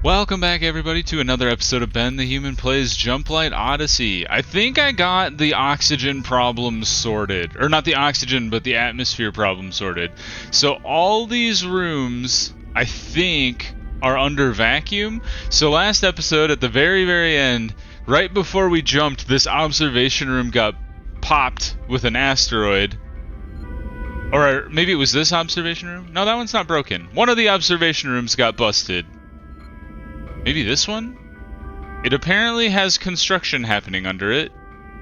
Welcome back, everybody, to another episode of Ben the Human Plays Jumplight Odyssey. I think I got the oxygen problem sorted. Or not the oxygen, but the atmosphere problem sorted. So all these rooms, I think, are under vacuum. So last episode, at the very end, right before we jumped, this observation room got popped with an asteroid. Or maybe it was this observation room? No, that one's not broken. One of the observation rooms got busted. Maybe this one? It apparently has construction happening under it.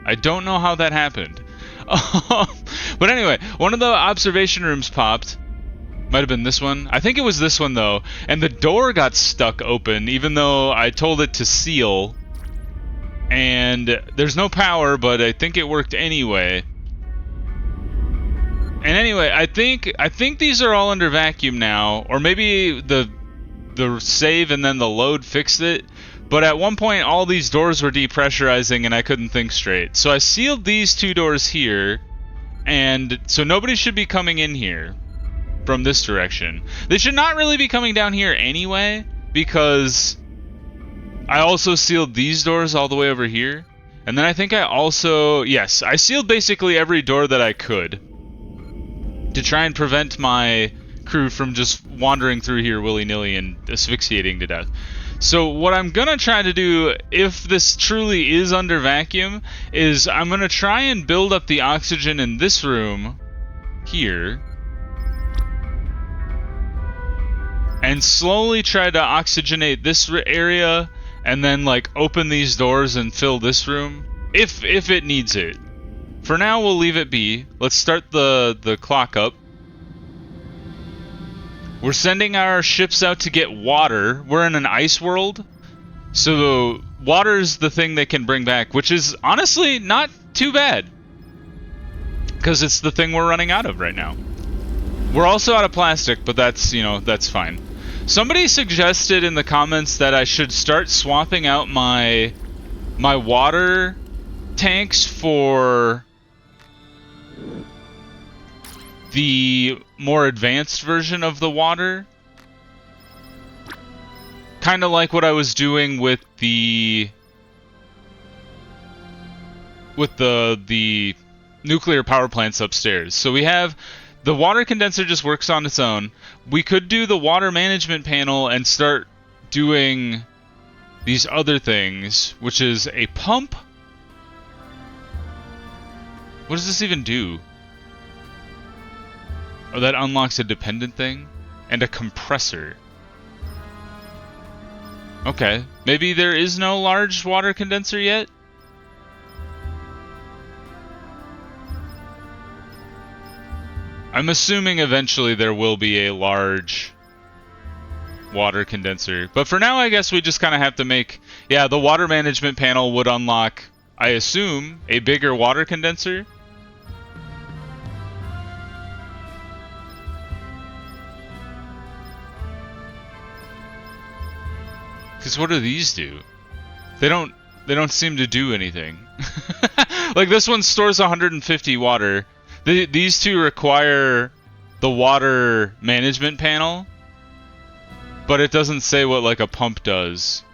I don't know how that happened. But anyway, one of the observation rooms popped. Might have been this one. I think it was this one, though. And the door got stuck open, even though I told it to seal. And there's no power, but I think it worked anyway. And anyway, I think these are all under vacuum now. Or maybe the save and then the load fixed it, but at one point all these doors were depressurizing and I couldn't think straight. So I sealed these two doors here, and so nobody should be coming in here from this direction. They should not really be coming down here anyway, because I also sealed these doors all the way over here. And then I think I also, yes, I sealed basically every door that I could to try and prevent my crew from just wandering through here willy-nilly and asphyxiating to death. So what I'm gonna try to do, if this truly is under vacuum, is I'm gonna try and build up the oxygen in this room here and slowly try to oxygenate this area, and then like open these doors and fill this room if it needs it. For now we'll leave it be. Let's start the clock up. We're sending our ships out to get water. We're in an ice world, so water is the thing they can bring back, which is honestly not too bad, because it's the thing we're running out of right now. We're also out of plastic, but that's, you know, that's fine. Somebody suggested in the comments that I should start swapping out my water tanks for the more advanced version of the water, kind of like what I was doing with the nuclear power plants upstairs. So we have the water condenser just works on its own. We could do the water management panel and start doing these other things, which is a pump. What does this even do? Oh, that unlocks a dependent thing? And a compressor. Okay. Maybe there is no large water condenser yet? I'm assuming eventually there will be a large water condenser. But for now, I guess we just kind of have to make... Yeah, the water management panel would unlock, I assume, a bigger water condenser. Because what do these do? They don't seem to do anything. Like this one stores 150 water. These two require the water management panel, but it doesn't say what like a pump does.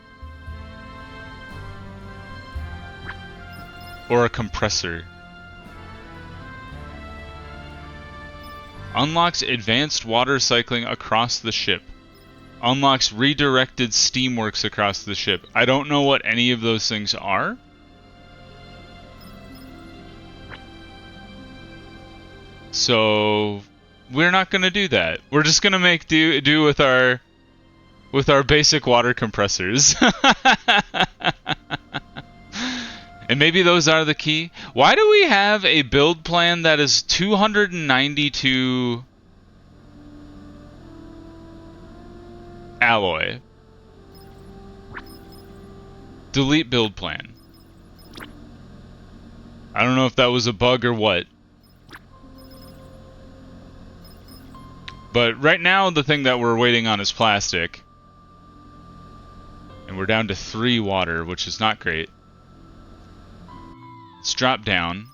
Or a compressor. Unlocks advanced water cycling across the ship. Unlocks redirected steamworks across the ship. I don't know what any of those things are. So we're not gonna do that. We're just gonna make do with our basic water compressors. And maybe those are the key. Why do we have a build plan that is 292 alloy? Delete build plan. I don't know if that was a bug or what. But right now the thing that we're waiting on is plastic. And we're down to 3 water, which is not great. Let's drop down.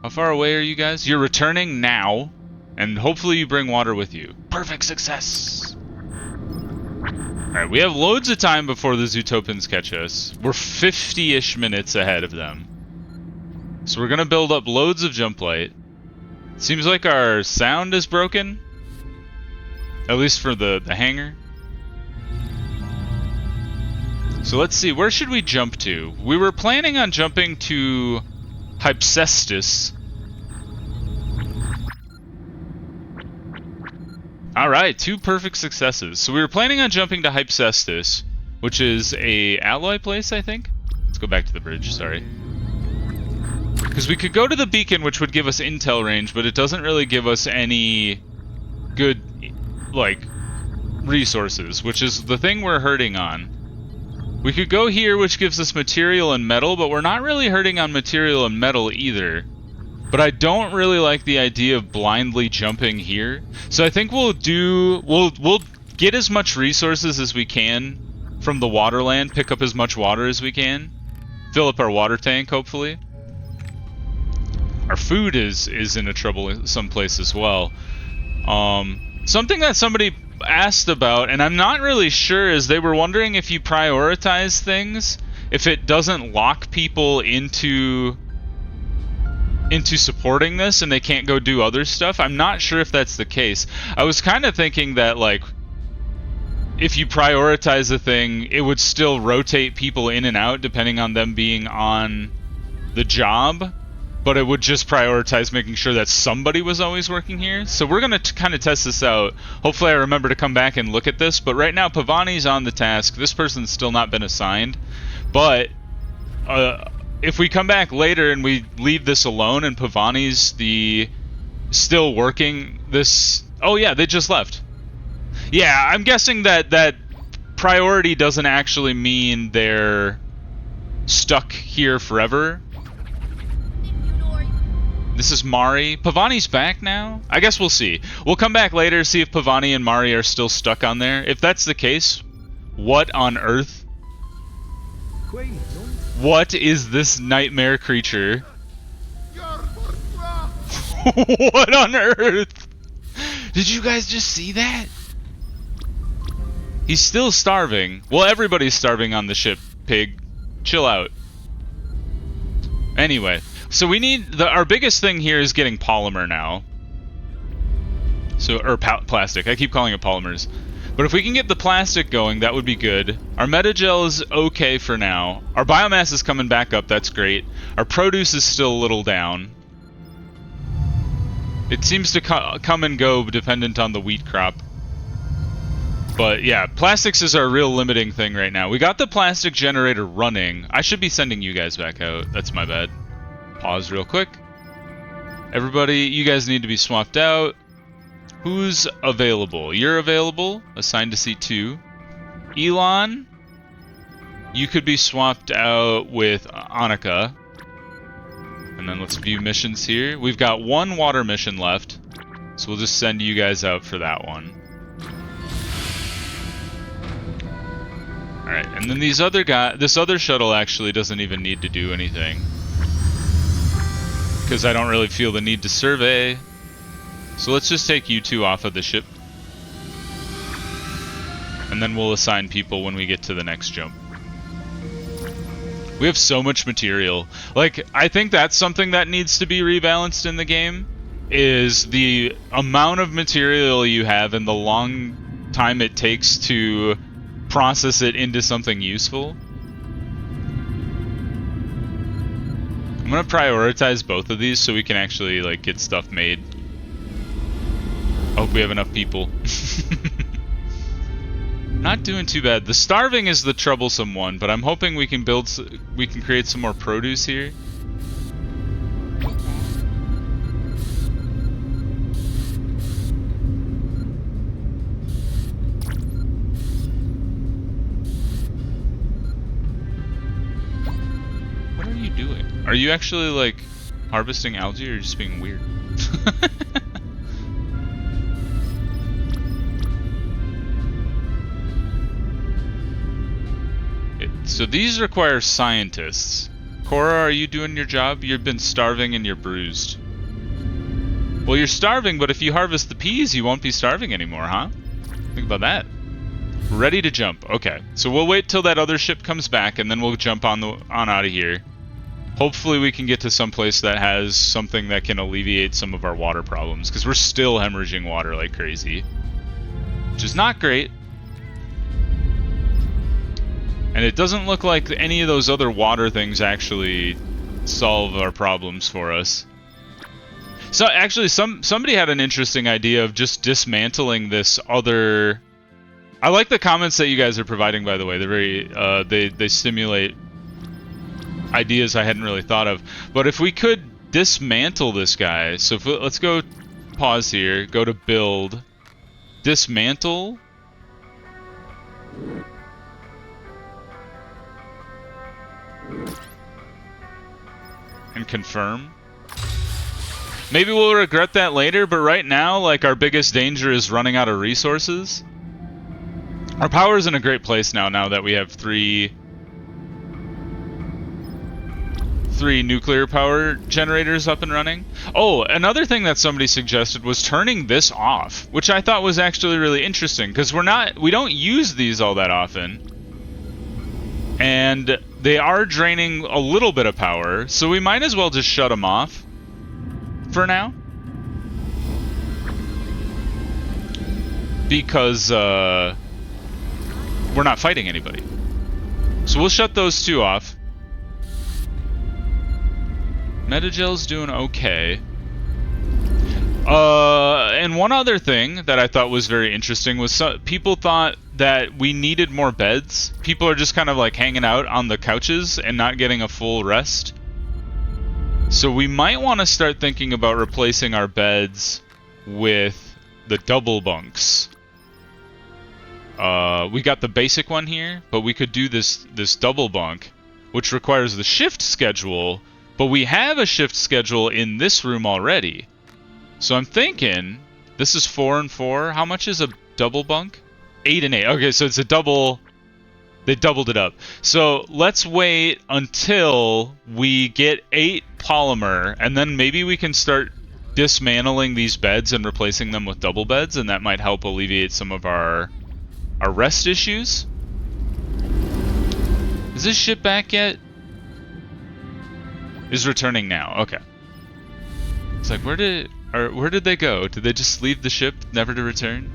How far away are you guys? You're returning now. And hopefully you bring water with you. Perfect success! Alright, we have loads of time before the Zootopans catch us. We're 50-ish minutes ahead of them. So we're gonna build up loads of jump light. Seems like our sound is broken. At least for the hangar. So let's see, where should we jump to? We were planning on jumping to Hypsestus. Alright, 2 perfect successes. So we were planning on jumping to Hypsestus, which is a alloy place, I think? Let's go back to the bridge, sorry. Because we could go to the beacon, which would give us intel range, but it doesn't really give us any good, like, resources, which is the thing we're hurting on. We could go here, which gives us material and metal, but we're not really hurting on material and metal either. But I don't really like the idea of blindly jumping here. So I think we'll get as much resources as we can from the waterland, pick up as much water as we can, fill up our water tank, hopefully. Our food is in a trouble someplace as well. Something that somebody asked about, and I'm not really sure, is they were wondering if you prioritize things, if it doesn't lock people into supporting this and they can't go do other stuff. I'm not sure if that's the case. I was kind of thinking that, like, if you prioritize a thing, it would still rotate people in and out depending on them being on the job, but it would just prioritize making sure that somebody was always working here. So we're going to kind of test this out. Hopefully I remember to come back and look at this, but right now Pavani's on the task. This person's still not been assigned, but if we come back later and we leave this alone and Pavani's still working this... Oh yeah, they just left. Yeah, I'm guessing that priority doesn't actually mean they're stuck here forever. This is Mari. Pavani's back now? I guess we'll see. We'll come back later, see if Pavani and Mari are still stuck on there. If that's the case, what on earth? What is this nightmare creature? What on earth? Did you guys just see that? He's still starving. Well, everybody's starving on the ship, pig. Chill out. Anyway, so we need... our biggest thing here is getting polymer now. So, or plastic. I keep calling it polymers. But if we can get the plastic going, that would be good. Our metagel is okay for now. Our biomass is coming back up, that's great. Our produce is still a little down. It seems to come and go dependent on the wheat crop. But yeah, plastics is our real limiting thing right now. We got the plastic generator running. I should be sending you guys back out. That's my bad. Pause real quick. Everybody, you guys need to be swapped out. Who's available? You're available. Assigned to C2. Elon, you could be swapped out with Annika. And then let's view missions here. We've got 1 water mission left. So we'll just send you guys out for that one. Alright, and then this other shuttle actually doesn't even need to do anything. Because I don't really feel the need to survey. So let's just take you 2 off of the ship. And then we'll assign people when we get to the next jump. We have so much material. Like, I think that's something that needs to be rebalanced in the game, is the amount of material you have and the long time it takes to process it into something useful. I'm gonna prioritize both of these so we can actually, like, get stuff made. I hope we have enough people. Not doing too bad. The starving is the troublesome one, but I'm hoping we can create some more produce here. What are you doing? Are you actually, like, harvesting algae, or are you just being weird? So these require scientists. Cora, are you doing your job? You've been starving and you're bruised. Well, you're starving, but if you harvest the peas, you won't be starving anymore, huh? Think about that. Ready to jump. Okay, so we'll wait till that other ship comes back, and then we'll jump on out of here. Hopefully we can get to some place that has something that can alleviate some of our water problems, because we're still hemorrhaging water like crazy, which is not great. And it doesn't look like any of those other water things actually solve our problems for us. So actually, somebody had an interesting idea of just dismantling this other... I like the comments that you guys are providing, by the way. They're very, they stimulate ideas I hadn't really thought of. But if we could dismantle this guy, so let's go pause here, go to build, dismantle, and confirm. Maybe we'll regret that later, but right now, like, our biggest danger is running out of resources. Our power's in a great place now that we have three nuclear power generators up and running. Oh, another thing that somebody suggested was turning this off, which I thought was actually really interesting, because we don't use these all that often. And they are draining a little bit of power, so we might as well just shut them off for now. Because we're not fighting anybody. So we'll shut those two off. Metagel's doing okay. And one other thing that I thought was very interesting was people thought that we needed more beds. People are just kind of like hanging out on the couches and not getting a full rest. So we might want to start thinking about replacing our beds with the double bunks. We got the basic one here, but we could do this double bunk, which requires the shift schedule, but we have a shift schedule in this room already. So I'm thinking, this is 4 and 4. How much is a double bunk? 8 and 8. Okay, so it's a double. They doubled it up. So let's wait until we get 8 polymer, and then maybe we can start dismantling these beds and replacing them with double beds, and that might help alleviate some of our rest issues. Is this ship back yet? Is returning now. Okay. It's like, where did they go? Did they just leave the ship, never to return?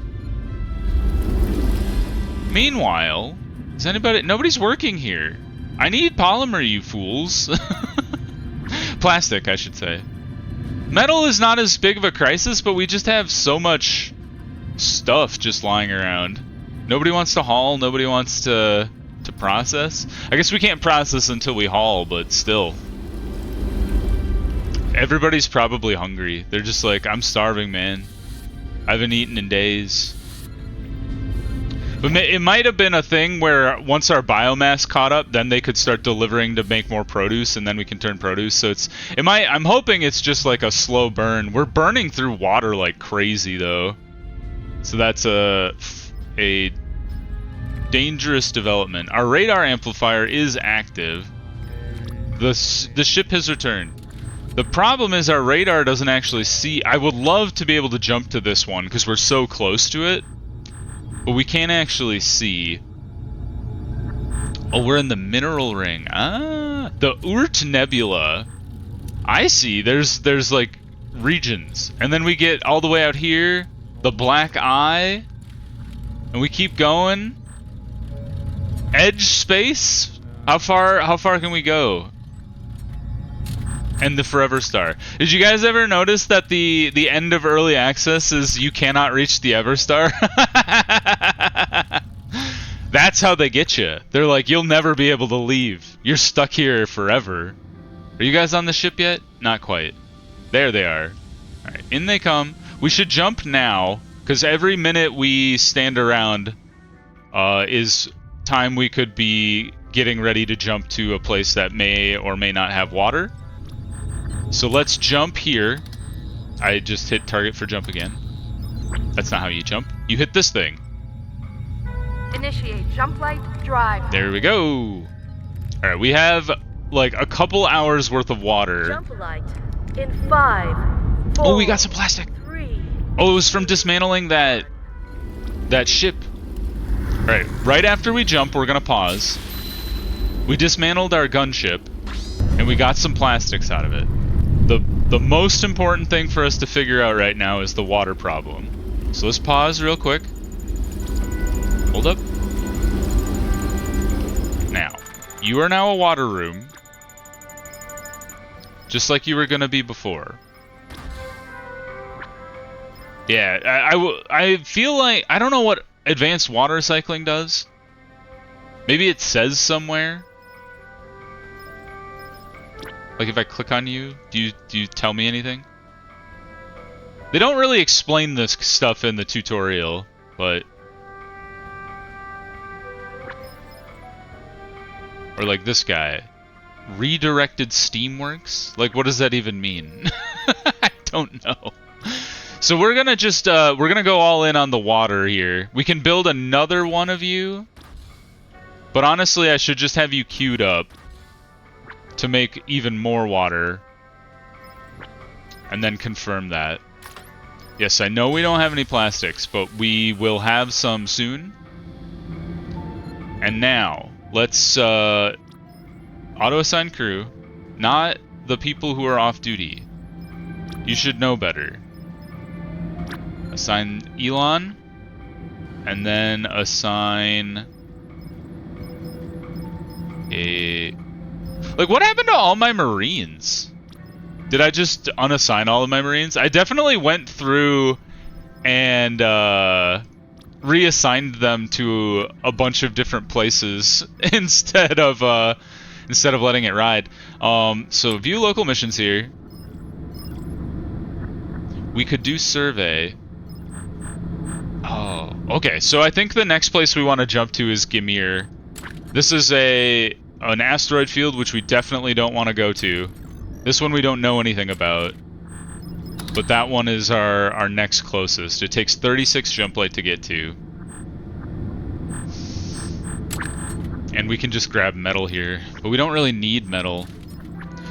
Meanwhile, nobody's working here. I need polymer, you fools. Plastic, I should say. Metal is not as big of a crisis, but we just have so much stuff just lying around. Nobody wants to haul, nobody wants to process. I guess we can't process until we haul, but still. Everybody's probably hungry. They're just like, I'm starving, man. I haven't eaten in days. But it might have been a thing where once our biomass caught up, then they could start delivering to make more produce, and then we can turn produce. So I'm hoping it's just like a slow burn. We're burning through water like crazy, though. So that's a dangerous development. Our radar amplifier is active. The ship has returned. The problem is our radar doesn't actually see. I would love to be able to jump to this one because we're so close to it, but we can't actually see. Oh, we're in the mineral ring. Ah, the Oort Nebula. I see. There's like regions, and then we get all the way out here, the Black Eye, and we keep going. Edge space. How far can we go? And the Forever Star. Did you guys ever notice that the end of early access is you cannot reach the Everstar? That's how they get you. They're like, you'll never be able to leave. You're stuck here forever. Are you guys on the ship yet? Not quite. There they are. Alright, in they come. We should jump now, because every minute we stand around is time we could be getting ready to jump to a place that may or may not have water. So let's jump here. I just hit target for jump again. That's not how you jump. You hit this thing. Initiate Jumplight drive. There we go. Alright, we have like a couple hours worth of water. Jumplight in 5, 4, oh, we got some plastic. 3. Oh, it was from dismantling that ship. Alright, right after we jump, we're gonna pause. We dismantled our gunship, and we got some plastics out of it. The most important thing for us to figure out right now is the water problem. So let's pause real quick. Hold up. Now, you are now a water room. Just like you were gonna be before. Yeah, I feel like... I don't know what advanced water recycling does. Maybe it says somewhere. Like if I click on you, do you tell me anything? They don't really explain this stuff in the tutorial, but... Or like this guy. Redirected Steamworks? Like what does that even mean? I don't know. So we're gonna just, we're gonna go all in on the water here. We can build another one of you. But honestly, I should just have you queued up to make even more water. And then confirm that. Yes, I know we don't have any plastics, but we will have some soon. And now, let's auto-assign crew. Not the people who are off duty. You should know better. Assign Elon. And then assign a... Like, what happened to all my Marines? Did I just unassign all of my Marines? I definitely went through and reassigned them to a bunch of different places instead of letting it ride. So view local missions here. We could do survey. Oh, okay. So I think the next place we want to jump to is Gimir. This is an asteroid field which we definitely don't want to go to. This one we don't know anything about. But that one is our next closest. It takes 36 Jumplight to get to. And we can just grab metal here. But we don't really need metal.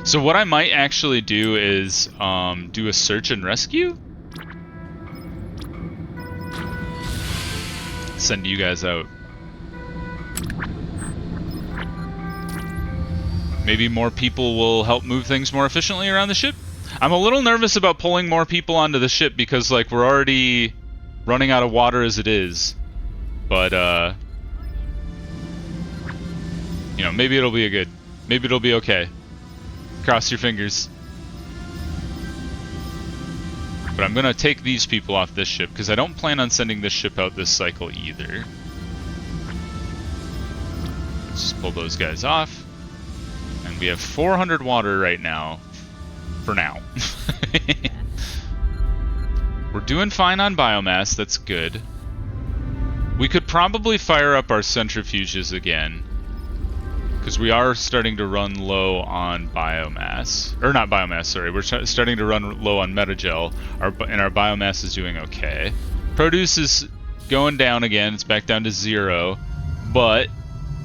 So what I might actually do is do a search and rescue. Send you guys out. Maybe more people will help move things more efficiently around the ship. I'm a little nervous about pulling more people onto the ship because, like, we're already running out of water as it is. But, you know, maybe it'll be maybe it'll be okay. Cross your fingers. But I'm gonna take these people off this ship because I don't plan on sending this ship out this cycle either. Let's just pull those guys off. And we have 400 water right now. For now. We're doing fine on biomass, that's good. We could probably fire up our centrifuges again. Because we are starting to run low on biomass. Or not biomass, sorry. We're starting to run low on metagel. And our biomass is doing okay. Produce is going down again. It's back down to 0. But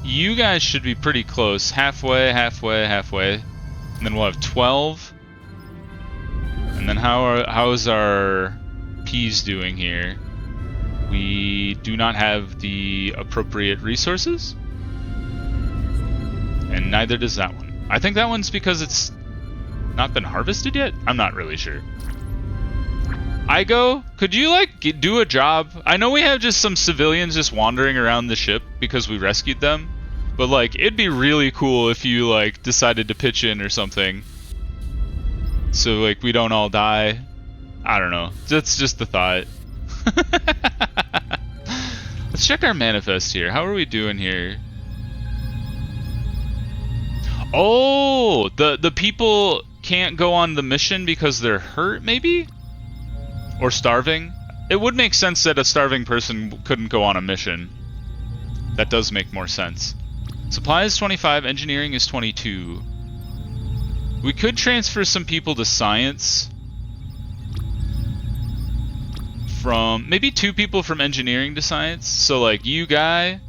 you guys should be pretty close. Halfway, halfway, halfway. And then we'll have 12. And then how is our peas doing here? We do not have the appropriate resources. And neither does that one. I think that one's because it's not been harvested yet? I'm not really sure. Igo, could you, like, do a job? I know we have just some civilians just wandering around the ship because we rescued them. But, like, it'd be really cool if you, like, decided to pitch in or something. So, like, we don't all die. I don't know. That's just the thought. Let's check our manifest here. How are we doing here? Oh, the people can't go on the mission because they're hurt, maybe? Or starving? It would make sense that a starving person couldn't go on a mission. That does make more sense. Supply is 25, engineering is 22. We could transfer some people to science. From maybe 2 people from engineering to science. So like you guy.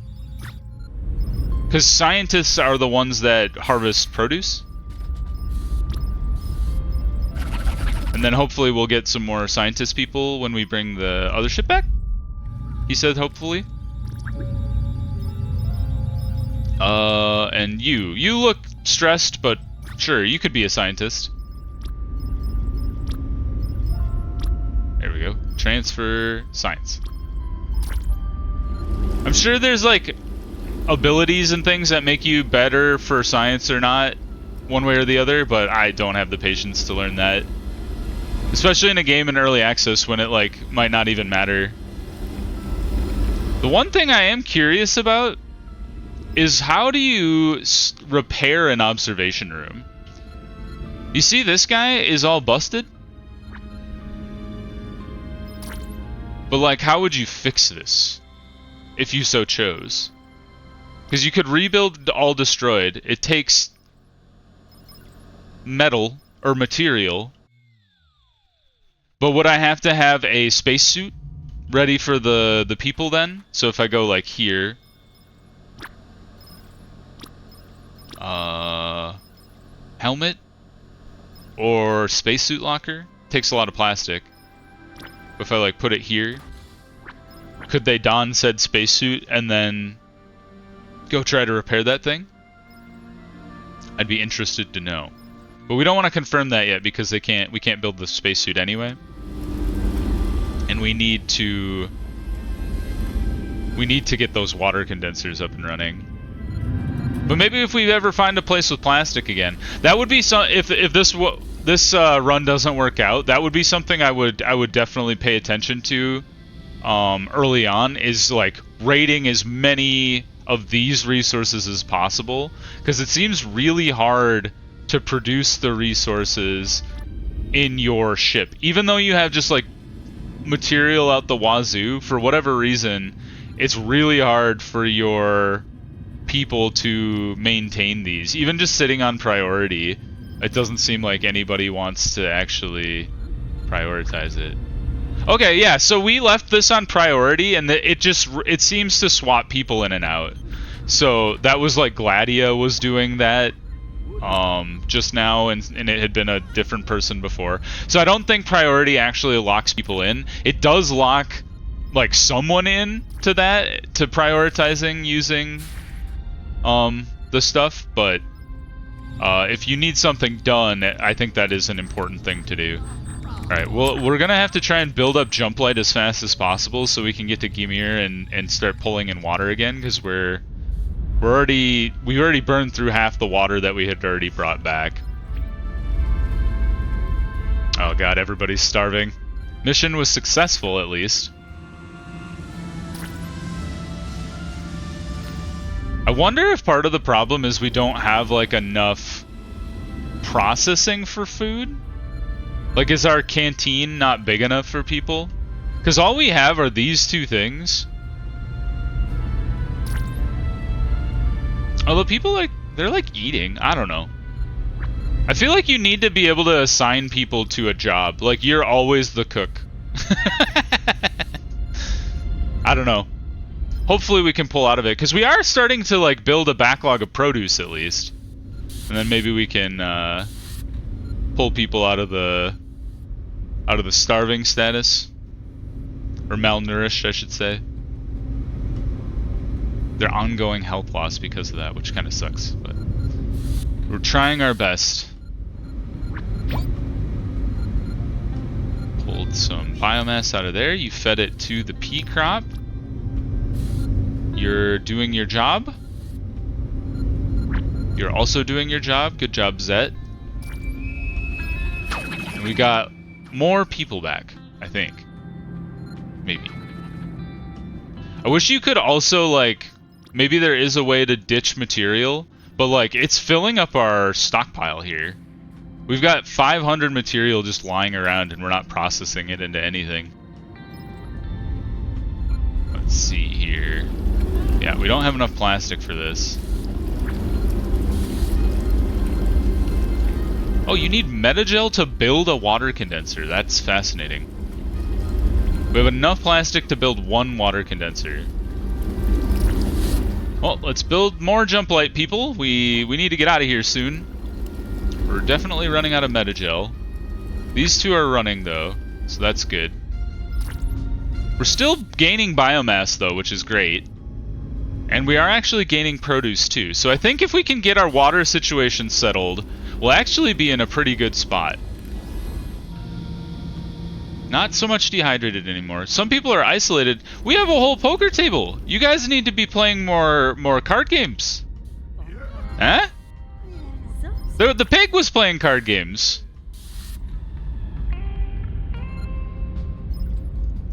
Because scientists are the ones that harvest produce. And then hopefully we'll get some more scientist people when we bring the other ship back. He said hopefully. And you look stressed, but sure, you could be a scientist. There we go. Transfer science. I'm sure there's like abilities and things that make you better for science or not, one way or the other, but I don't have the patience to learn that. Especially in a game in early access when it like might not even matter. The one thing I am curious about is how do you repair an observation room? You see this guy is all busted? But like, how would you fix this if you so chose? Because you could rebuild all destroyed. It takes metal or material. But would I have to have a spacesuit ready for the people then? So if I go like here, helmet or spacesuit locker takes a lot of plastic. If I like put it here, could they don said spacesuit and then go try to repair that thing? I'd be interested to know. But we don't want to confirm that yet because we can't build the spacesuit anyway. And we need to get those water condensers up and running. But maybe if we ever find a place with plastic again, that would be some. If this run doesn't work out, that would be something I would definitely pay attention to early on. Is like raiding as many of these resources as possible, because it seems really hard to produce the resources in your ship, even though you have just like material out the wazoo. For whatever reason, it's really hard for your people to maintain these. Even just sitting on priority, it doesn't seem like anybody wants to actually prioritize it. Okay, yeah, so we left this on priority, and it seems to swap people in and out. So that was like Gladia was doing that just now, and it had been a different person before. So I don't think priority actually locks people in. It does lock like someone in to that, to prioritizing using the stuff, but if you need something done, I think that is an important thing to do. Alright, well, we're gonna have to try and build up Jumplight as fast as possible so we can get to Gimir and start pulling in water again, because we already burned through half the water that we had already brought back. Oh god, everybody's starving. Mission was successful, at least. I wonder if part of the problem is we don't have like enough processing for food. Like, is our canteen not big enough for people? Because all we have are these two things. Although people they're like eating. I don't know. I feel like you need to be able to assign people to a job. Like, you're always the cook. I don't know. Hopefully we can pull out of it, because we are starting to like build a backlog of produce at least. And then maybe we can pull people out of the starving status. Or malnourished, I should say. Their ongoing health loss because of that, which kind of sucks, but we're trying our best. Pulled some biomass out of there. You fed it to the pea crop. You're doing your job. You're also doing your job. Good job, Zet. And we got more people back, I think. Maybe. I wish you could also, like, maybe there is a way to ditch material, but, like, it's filling up our stockpile here. We've got 500 material just lying around, and we're not processing it into anything. Let's see here. Yeah, we don't have enough plastic for this. Oh, you need metagel to build a water condenser. That's fascinating. We have enough plastic to build one water condenser. Well, let's build more Jumplight, people. We need to get out of here soon. We're definitely running out of metagel. These two are running, though, so that's good. We're still gaining biomass, though, which is great. And we are actually gaining produce too. So I think if we can get our water situation settled, we'll actually be in a pretty good spot. Not so much dehydrated anymore. Some people are isolated. We have a whole poker table. You guys need to be playing more card games. Huh? The pig was playing card games.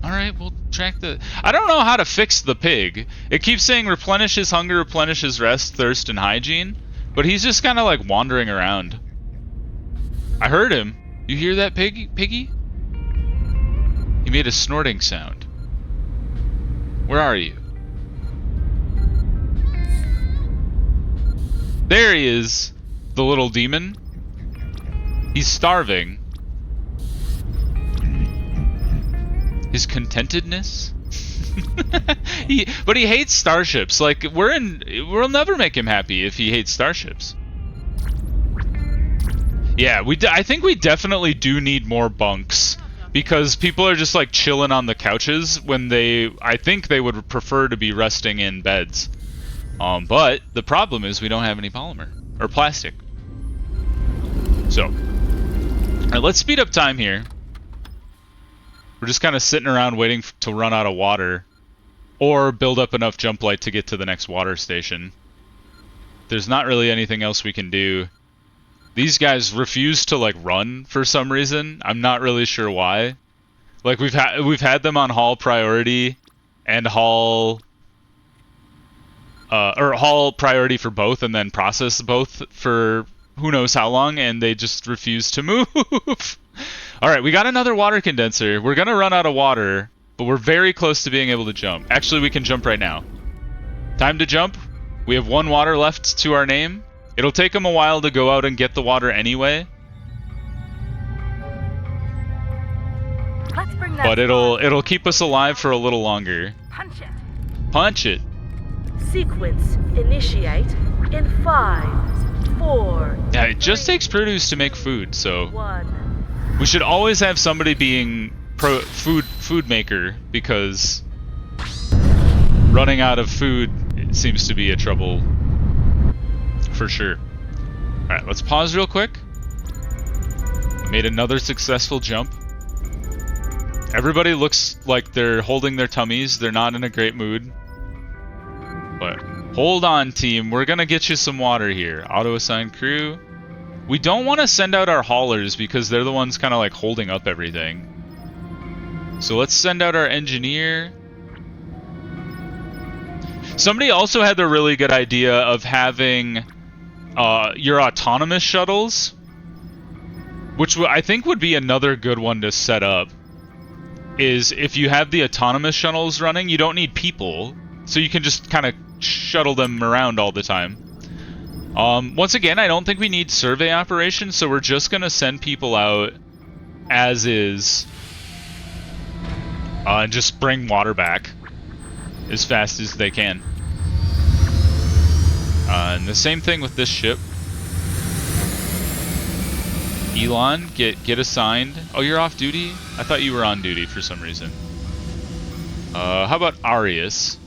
Alright, we'll track the... I don't know how to fix the pig. It keeps saying replenishes hunger, replenishes rest, thirst, and hygiene. But he's just kind of like wandering around. I heard him. You hear that, piggy? He made a snorting sound. Where are you? There he is, the little demon. He's starving. His contentedness? But he hates starships. Like, we'll never make him happy if he hates starships. Yeah, I think we definitely do need more bunks. Because people are just like chilling on the couches when I think they would prefer to be resting in beds. But the problem is we don't have any polymer or plastic. So, alright, let's speed up time here. We're just kind of sitting around waiting to run out of water or build up enough jump light to get to the next water station. There's not really anything else we can do. These guys refuse to like run for some reason. I'm not really sure why. Like we've had them on haul priority and haul priority for both and then process both for who knows how long, and they just refuse to move. Alright, we got another water condenser. We're gonna run out of water, but we're very close to being able to jump. Actually, we can jump right now. Time to jump. We have 1 water left to our name. It'll take them a while to go out and get the water anyway. Let's bring that But it'll keep us alive for a little longer. Punch it. Punch it. Sequence initiate in 5, 4. Yeah, it just takes produce to make food, so 1. we should always have somebody being food maker, because running out of food seems to be a trouble. For sure. Alright, let's pause real quick. Made another successful jump. Everybody looks like they're holding their tummies. They're not in a great mood. But hold on, team. We're gonna get you some water here. Auto-assigned crew. We don't want to send out our haulers because they're the ones kind of like holding up everything. So let's send out our engineer. Somebody also had the really good idea of having your autonomous shuttles, which I think would be another good one to set up. Is if you have the autonomous shuttles running, you don't need people, so you can just kind of shuttle them around all the time. Once again, I don't think we need survey operations, so we're just gonna send people out as is, and just bring water back as fast as they can. And the same thing with this ship. Elon, get assigned. Oh, you're off duty? I thought you were on duty for some reason. How about Arius?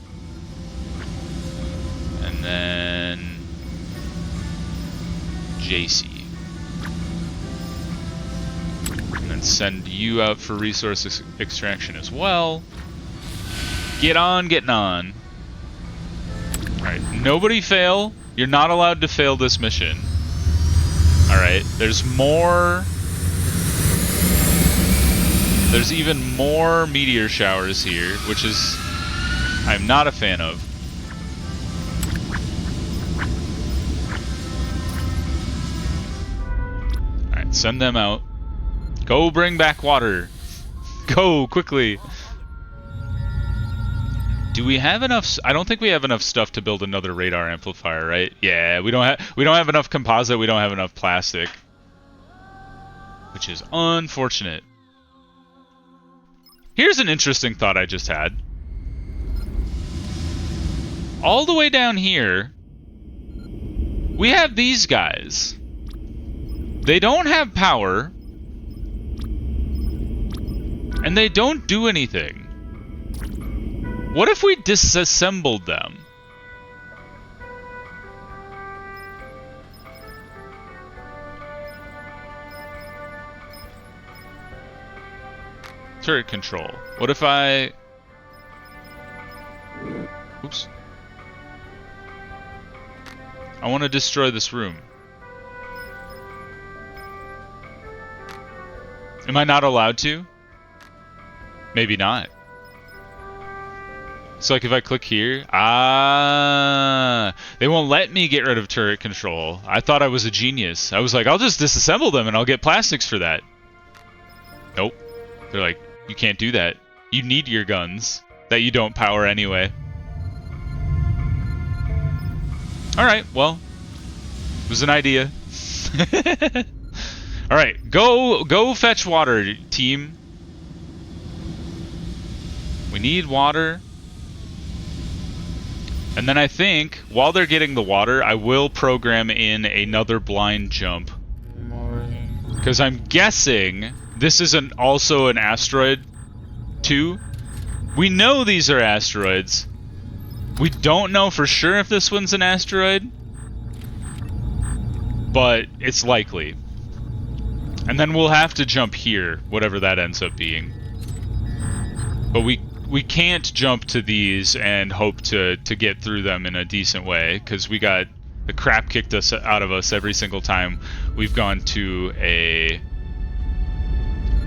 And then JC. And then send you out for resource extraction as well. Get on getting on. Alright, nobody fail. You're not allowed to fail this mission. Alright, there's more... There's even more meteor showers here, which is... I'm not a fan of. Alright, send them out. Go bring back water. Go, quickly. Do we have enough? I don't think we have enough stuff to build another radar amplifier, right? Yeah, we don't have enough composite, we don't have enough plastic. Which is unfortunate. Here's an interesting thought I just had. All the way down here, we have these guys. They don't have power. And they don't do anything. What if we disassembled them? turret control. What if I... Oops. I want to destroy this room. Am I not allowed to? Maybe not. So like if I click here, they won't let me get rid of turret control. I thought I was a genius. I was like, I'll just disassemble them and I'll get plastics for that. Nope. They're like, you can't do that. You need your guns that you don't power anyway. Alright, well, it was an idea. Alright, go fetch water, team. We need water. And then I think, while they're getting the water, I will program in another blind jump. Because I'm guessing this is also an asteroid, too. We know these are asteroids. We don't know for sure if this one's an asteroid. But it's likely. And then we'll have to jump here, whatever that ends up being. But we can't jump to these and hope to get through them in a decent way, because we got the crap kicked out of us every single time we've gone to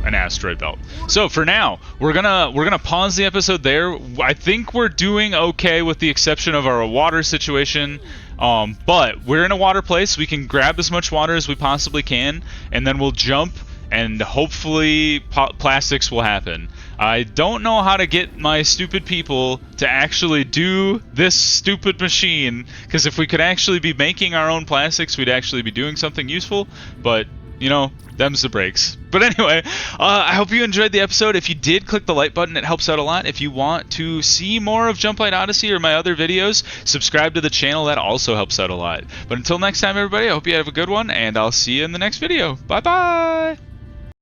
an asteroid belt. So for now, we're gonna pause the episode there. I think we're doing okay with the exception of our water situation. But we're in a water place. We can grab as much water as we possibly can, and then we'll jump, and hopefully plastics will happen. I don't know how to get my stupid people to actually do this stupid machine, because if we could actually be making our own plastics, we'd actually be doing something useful, but, you know, them's the breaks. But anyway, I hope you enjoyed the episode. If you did, click the like button. It helps out a lot. If you want to see more of Jumplight Odyssey or my other videos, subscribe to the channel. That also helps out a lot. But until next time, everybody, I hope you have a good one, and I'll see you in the next video. Bye-bye!